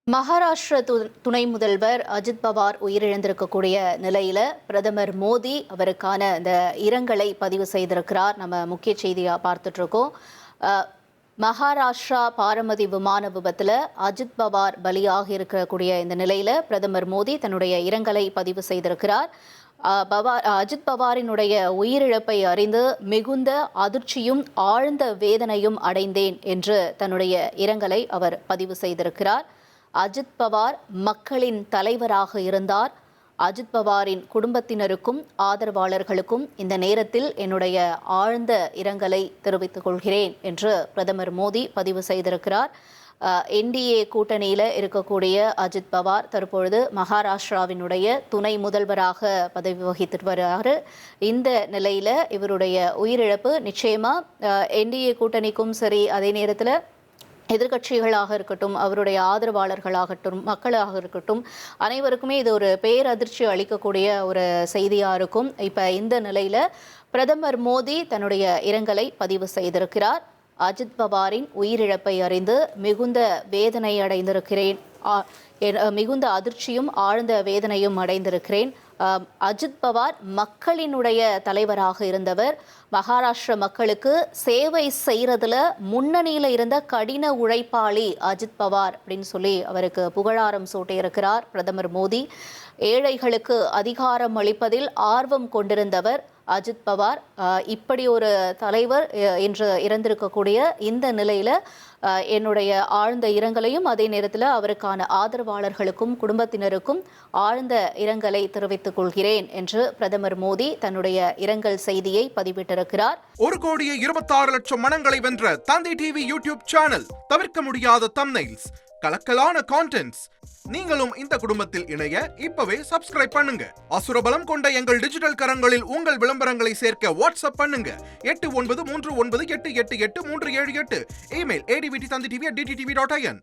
மகாராஷ்டிர துணை முதல்வர் அஜித் பவார் உயிரிழந்திருக்கக்கூடிய நிலையில பிரதமர் மோடி அவருக்கான இந்த இரங்கலை பதிவு செய்திருக்கிறார். நம்ம முக்கிய செய்தியா பார்த்துட்டு இருக்கோம். மகாராஷ்டிரா பாரமதி விமான விபத்துல அஜித் பவார் பலியாக இருக்கக்கூடிய இந்த நிலையில பிரதமர் மோடி தன்னுடைய இரங்கலை பதிவு செய்திருக்கிறார். அஜித் பவாரினுடைய உயிரிழப்பை அறிந்து மிகுந்த அதிர்ச்சியும் ஆழ்ந்த வேதனையும் அடைந்தேன் என்று தன்னுடைய இரங்கலை அவர் பதிவு செய்திருக்கிறார். அஜித் பவார் மக்களின் தலைவராக இருந்தார். அஜித் பவாரின் குடும்பத்தினருக்கும் ஆதரவாளர்களுக்கும் இந்த நேரத்தில் என்னுடைய ஆழ்ந்த இரங்கலை தெரிவித்துக் கொள்கிறேன் என்று பிரதமர் மோடி பதிவு செய்திருக்கிறார். என்டிஏ கூட்டணியில் இருக்கக்கூடிய அஜித் பவார் தற்பொழுது மகாராஷ்டிராவினுடைய துணை முதல்வராக பதவி வகித்து வருகிறார். இந்த நிலையில் இவருடைய உயிரிழப்பு நிச்சயமா என்டிஏ கூட்டணிக்கும் சரி, அதே நேரத்தில் எதிர்கட்சிகளாக இருக்கட்டும், அவருடைய ஆதரவாளர்களாகட்டும், மக்களாக இருக்கட்டும், அனைவருக்குமே இது ஒரு பேரதிர்ச்சி அளிக்கக்கூடிய ஒரு செய்தியாக இருக்கும். இப்போ இந்த நிலையில் பிரதமர் மோடி தன்னுடைய இரங்கலை பதிவு செய்திருக்கிறார். அஜித் பவாரின் உயிரிழப்பை அறிந்து மிகுந்த வேதனை அடைந்திருக்கிறேன், மிகுந்த அதிர்ச்சியும் ஆழ்ந்த வேதனையும் அடைந்திருக்கிறேன். அஜித் பவார் மக்களினுடைய தலைவராக இருந்தவர். மகாராஷ்டிர மக்களுக்கு சேவை செய்யறதுல முன்னணியில இருந்த கடின உழைப்பாளி அஜித் பவார் அப்படின்னு சொல்லி அவருக்கு புகழாரம் சூட்டியிருக்கிறார் பிரதமர் மோடி. ஏழைகளுக்கு அதிகாரம் அளிப்பதில் ஆர்வம் கொண்டிருந்தவர் அஜித் பவார். இப்படி ஒரு தலைவர் என்று இறந்திருக்கக்கூடிய இந்த நிலையில என்னுடைய ஆழ்ந்த இரங்கலையும் அதே நேரத்தில் அவருக்கான ஆதரவாளர்களுக்கும் குடும்பத்தினருக்கும் ஆழ்ந்த இரங்கலை தெரிவித்துக் கொள்கிறேன் என்று பிரதமர் மோடி தன்னுடைய இரங்கல் செய்தியை பதிவிட்டிருக்கிறார். 1,26,00,000 மனங்களை வென்ற தந்தை டிவி யூடியூப் சேனல். தவிர்க்க முடியாத தம்ப்நெயில்ஸ், கலக்கலான கான்டென்ட்ஸ். நீங்களும் இந்த குடும்பத்தில் இணைய இப்பவே சப்ஸ்கிரைப் பண்ணுங்க. அசுரபலம் கொண்ட எங்கள் டிஜிட்டல் கரங்களில் உங்கள் விளம்பரங்களை சேர்க்க வாட்ஸ்அப் பண்ணுங்க. 8939888838. Email advt@dttv.in.